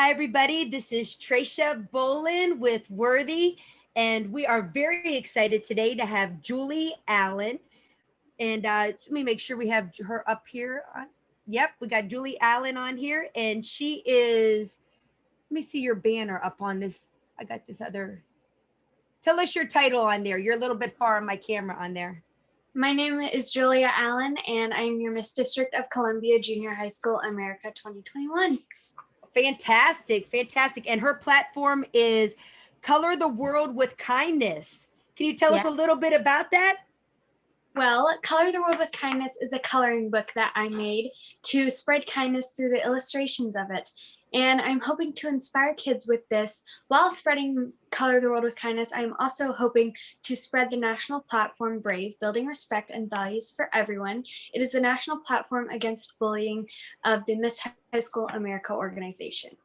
Hi, everybody. This is Tracia Bolin with Worthy, and we are very excited today to have Julie Allen. And let me make sure we have her up here. Yep, we got Julie Allen on here, and she is, let me see your banner up on this. I got this other, tell us your title on there. You're a little bit far on my camera on there. My name is Julia Allen, and I'm your Miss District of Columbia Junior High School America 2021. Fantastic, fantastic. And her platform is Color the World with Kindness. Can you tell us a little bit about that? Well, Color the World with Kindness is a coloring book that I made to spread kindness through the illustrations of it. And I'm hoping to inspire kids with this. While spreading Color the World with Kindness, I'm also hoping to spread the national platform Brave, Building Respect and Values for Everyone. It is the national platform against bullying of the Miss High School America organization.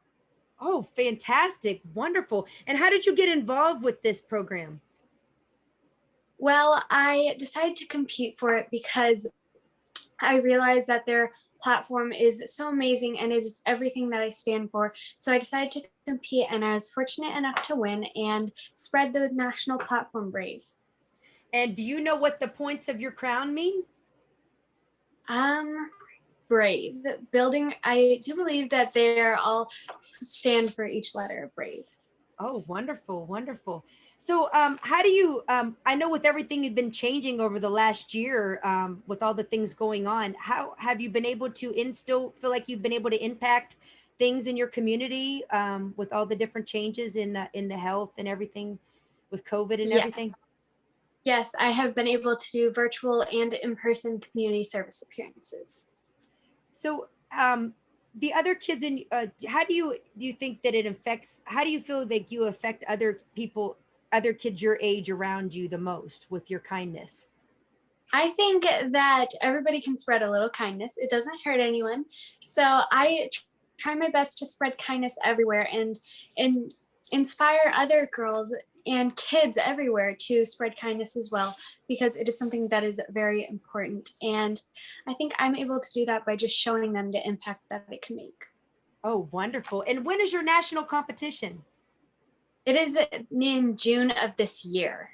Oh, fantastic. Wonderful. And how did you get involved with this program? Well, I decided to compete for it because I realized that their platform is so amazing and is everything that I stand for. So I decided to compete, and I was fortunate enough to win and spread the national platform Brave. And do you know what the points of your crown mean? Brave. Building, I do believe that they're all stand for each letter of Brave. Oh, wonderful, wonderful. So how do you, I know with everything you've been changing over the last year, with all the things going on, how have you been able to feel like you've been able to impact things in your community, with all the different changes in the health and everything with COVID and everything? Yes, I have been able to do virtual and in-person community service appearances. So the other kids in, how do you think that it affects, how do you feel like you affect other people, other kids your age around you the most with your kindness? I think that everybody can spread a little kindness. It doesn't hurt anyone. So I try my best to spread kindness everywhere and inspire other girls and kids everywhere to spread kindness as well, because it is something that is very important. And I think I'm able to do that by just showing them the impact that it can make. Oh, wonderful. And when is your national competition? It is in June of this year.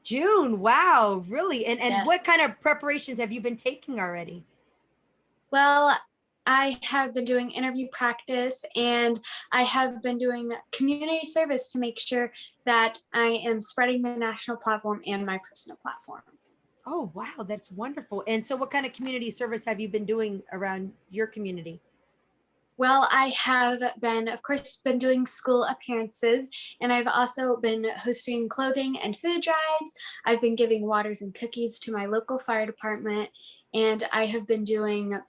June. Wow, really? And Yeah. what kind of preparations have you been taking already? Well, I have been doing interview practice, and I have been doing community service to make sure that I am spreading the national platform and my personal platform. Oh, wow, that's wonderful. And so what kind of community service have you been doing around your community? Well, I have been, of course, been doing school appearances, and I've also been hosting clothing and food drives. I've been giving waters and cookies to my local fire department, and I have been donating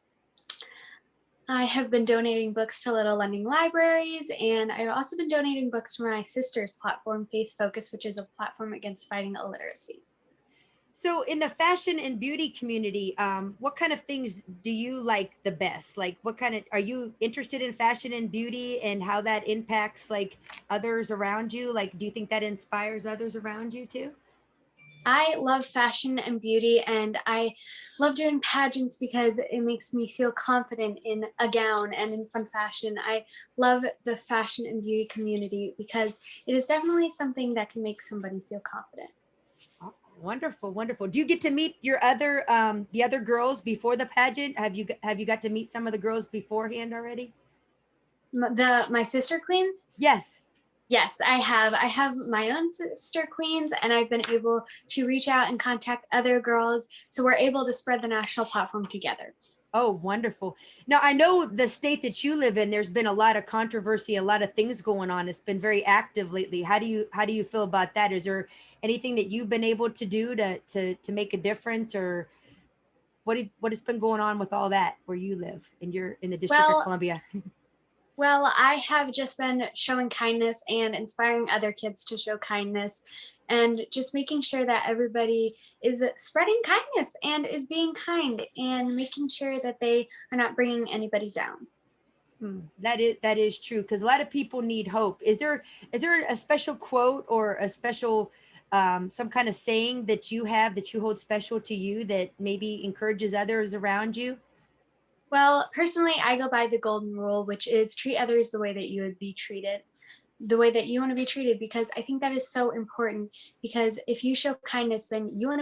books to Little Lending Libraries, and I've also been donating books to my sister's platform, Face Focus, which is a platform against fighting illiteracy. So in the fashion and beauty community, what kind of things do you like the best? Like what kind of, are you interested in fashion and beauty and how that impacts like others around you? Like, do you think that inspires others around you too? I love fashion and beauty, and I love doing pageants because it makes me feel confident in a gown and in fun fashion. I love the fashion and beauty community because it is definitely something that can make somebody feel confident. Oh, wonderful, wonderful. Do you get to meet your other the other girls before the pageant? Have you got to meet some of the girls beforehand already? My sister queens? Yes. Yes, I have. I have my own sister queens, and I've been able to reach out and contact other girls, so we're able to spread the national platform together. Oh, wonderful. Now, I know the state that you live in, there's been a lot of controversy, a lot of things going on. It's been very active lately. How do you feel about that? Is there anything that you've been able to do to make a difference, or what has been going on with all that where you live in the District of Well, Columbia? Well, I have just been showing kindness and inspiring other kids to show kindness, and just making sure that everybody is spreading kindness and is being kind and making sure that they are not bringing anybody down. That is true because a lot of people need hope. Is there a special quote or a special some kind of saying that you have that you hold special to you that maybe encourages others around you? Well, personally, I go by the golden rule, which is treat others the way that you would be treated, the way that you want to be treated, because I think that is so important. Because if you show kindness, then you want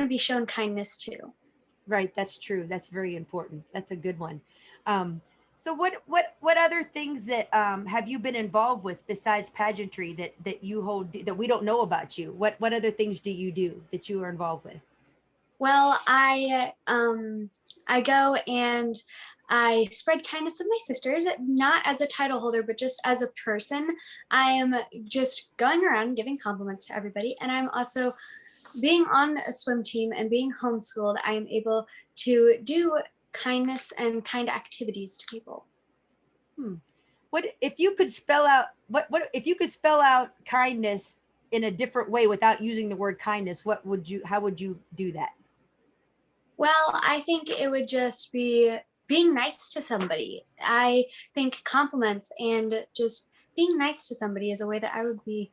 to be shown kindness too. Right, that's true. That's very important. That's a good one. Um, so what other things that have you been involved with besides pageantry that you hold that we don't know about you? What other things do you do that you are involved with? Well, I go and I spread kindness with my sisters, not as a title holder, but just as a person. I am just going around giving compliments to everybody, and I'm also being on a swim team and being homeschooled. I am able to do kindness and kind activities to people. Hmm. What if you could spell out what if you could spell out kindness in a different way without using the word kindness? What would you how would you do that? Well, I think it would just be being nice to somebody. I think compliments and just being nice to somebody is a way that I would be,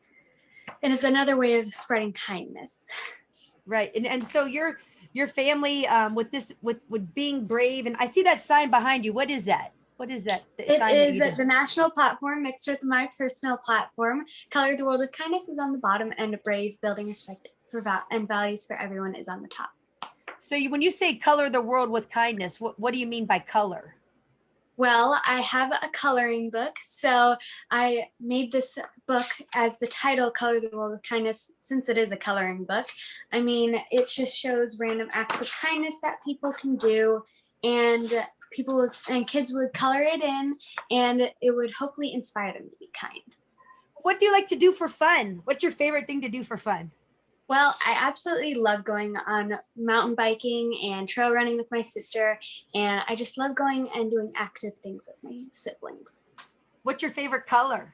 and is another way of spreading kindness. Right. And so your family with this with being brave, and I see that sign behind you. What is that? What is that? The It sign that is you did. the national platform mixed with my personal platform. Color the world with kindness is on the bottom, and brave, building respect and values for everyone is on the top. So you when you say color the world with kindness, what do you mean by color? Well, I have a coloring book, so I made this book as the title, Color the World with Kindness, since it is a coloring book. I mean, it just shows random acts of kindness that people can do, and and kids would color it in, and it would hopefully inspire them to be kind. What do you like to do for fun? What's your favorite thing to do for fun? Well, I absolutely love going on mountain biking and trail running with my sister, and I just love going and doing active things with my siblings. What's your favorite color?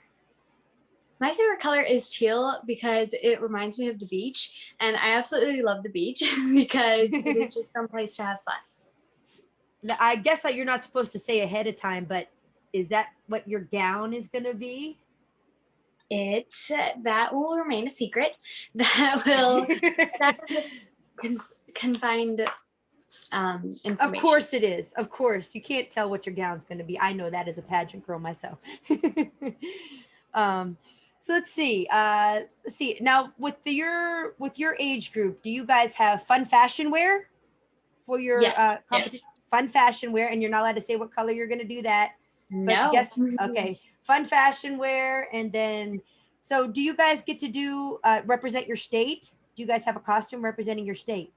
My favorite color is teal because it reminds me of the beach, and I absolutely love the beach because it is just some place to have fun. I guess that you're not supposed to say ahead of time, but is that what your gown is going to be? It that will remain a secret. That will that is confined Of information. course it is. Of course. You can't tell what your gown's going to be. I know that as a pageant girl myself. um, so let's see. Now with your age group, do you guys have fun fashion wear for your Yes. Yeah. competition? Fun fashion wear, and you're not allowed to say what color you're going to do that. But No. guess okay, fun fashion wear, and then so do you guys get to do represent your state? Do you guys have a costume representing your state?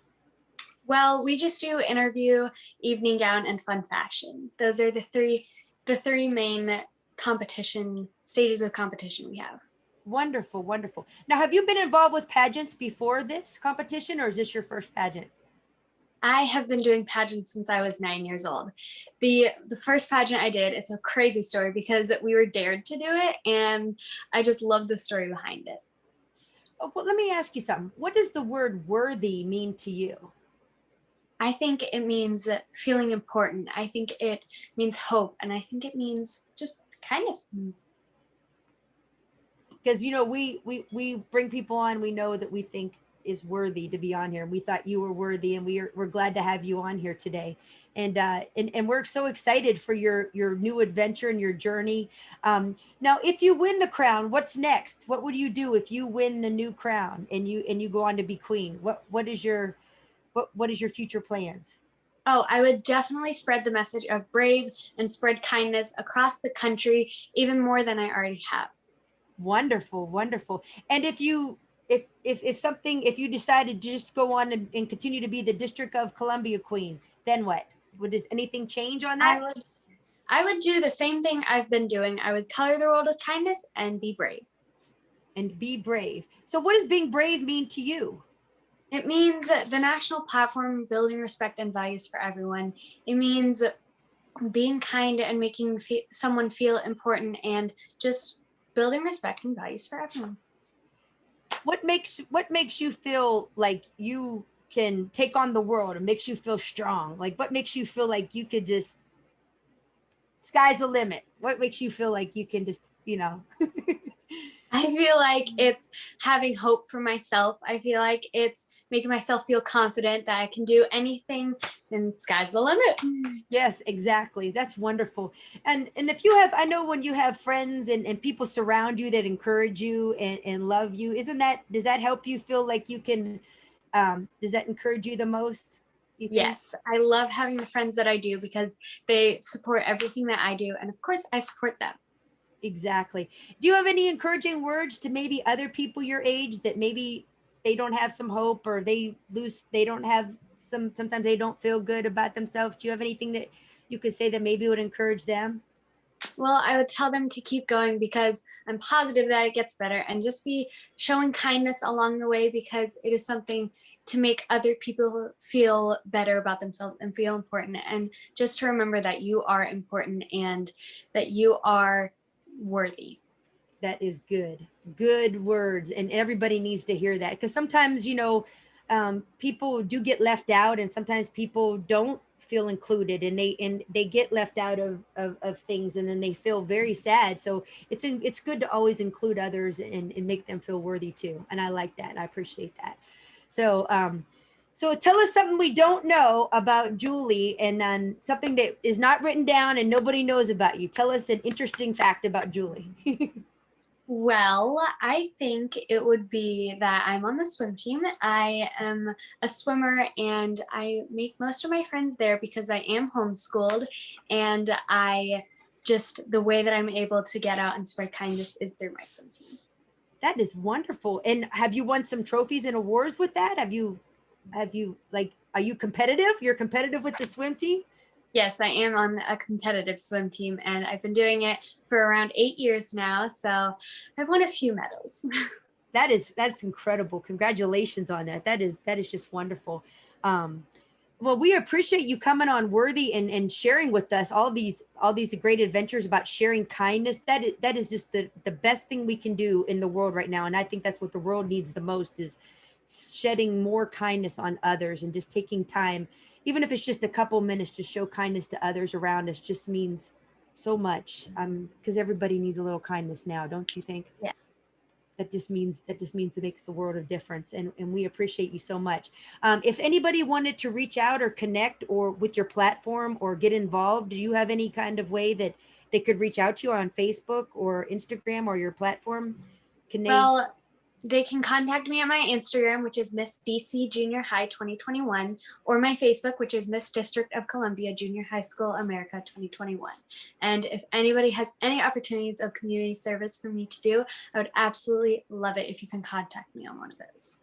Well, we just do interview, evening gown, and fun fashion. Those are the three main competition stages of competition we have. Wonderful, wonderful. Now, have you been involved with pageants before this competition, or is this your first pageant? I have been doing pageants since I was 9 years old. The first pageant I did, it's a crazy story because we were dared to do it, and I just love the story behind it. Oh, well, let me ask you something. What does the word worthy mean to you? I think it means feeling important. I think it means hope, and I think it means just kindness. Because you know we bring people on we know that we think is worthy to be on here, and we thought you were worthy, and we're glad to have you on here today. And we're so excited for your new adventure and your journey. Now, if you win the crown, what's next? What would you do if you win the new crown and you go on to be queen? What is your future plans? Oh, I would definitely spread the message of brave and spread kindness across the country even more than I already have. Wonderful, wonderful. And if something if you decided to just go on and continue to be the District of Columbia queen, then what? Would does anything change on I that? would I would do the same thing I've been doing. I would color the world with kindness and be brave. And be brave. So what does being brave mean to you? It means the national platform building respect and values for everyone. It means being kind and making someone feel important and just building respect and values for everyone. What makes you feel like you can take on the world and makes you feel strong? Like what makes you feel like you could just sky's the limit? What makes you feel like you can just I feel like it's having hope for myself. I feel like it's making myself feel confident that I can do anything and sky's the limit. Yes, exactly. That's wonderful. And if you have, I know when you have friends and people surround you that encourage you and love you, does that help you feel like you can, does that encourage you the most, you think? Yes, I love having the friends that I do because they support everything that I do. And of course, I support them. Exactly. Do you have any encouraging words to maybe other people your age that maybe they don't have some hope or they don't have sometimes they don't feel good about themselves? Do you have anything that you could say that maybe would encourage them? Well, I would tell them to keep going because I'm positive that it gets better and just be showing kindness along the way because it is something to make other people feel better about themselves and feel important. And just to remember that you are important and that you are worthy. That is good. Good words. And everybody needs to hear that because sometimes, people do get left out and sometimes people don't feel included and they get left out of things and then they feel very sad. So it's good to always include others and make them feel worthy too. And I like that. I appreciate that. So, so tell us something we don't know about Julie and then something that is not written down and nobody knows about you. Tell us an interesting fact about Julie. Well, I think it would be that I'm on the swim team. I am a swimmer and I make most of my friends there because I am homeschooled and the way that I'm able to get out and spread kindness is through my swim team. That is wonderful. And have you won some trophies and awards with that? Are you competitive? You're competitive with the swim team? Yes, I am on a competitive swim team and I've been doing it for around 8 years now. So I've won a few medals. That's incredible. Congratulations on that. That is just wonderful. Um, well, we appreciate you coming on Worthy and sharing with us all these great adventures about sharing kindness. That is just the best thing we can do in the world right now. And I think that's what the world needs the most is shedding more kindness on others and just taking time, even if it's just a couple minutes to show kindness to others around us just means so much. Because everybody needs a little kindness now, don't you think? Yeah. That just means it makes the world of difference and we appreciate you so much. If anybody wanted to reach out or connect or with your platform or get involved, do you have any kind of way that they could reach out to you on Facebook or Instagram or your platform? Can they? Well, they can contact me on my Instagram, which is Miss DC Junior High 2021, or my Facebook, which is Miss District of Columbia Junior High School America 2021. And if anybody has any opportunities of community service for me to do, I would absolutely love it if you can contact me on one of those.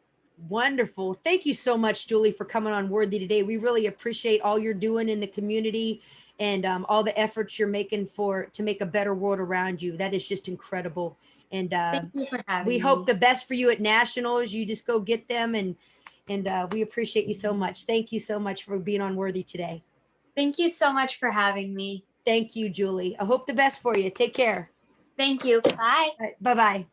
Wonderful. Thank you so much, Julie, for coming on Worthy today. We really appreciate all you're doing in the community and all the efforts you're making to make a better world around you. That is just incredible. And Thank you for we having hope me. the best for you at nationals. You just go get them and we appreciate you so much. Thank you so much for being on Worthy today. Thank you so much for having me. Thank you, Julie. I hope the best for you. Take care. Thank you. Bye. Bye bye.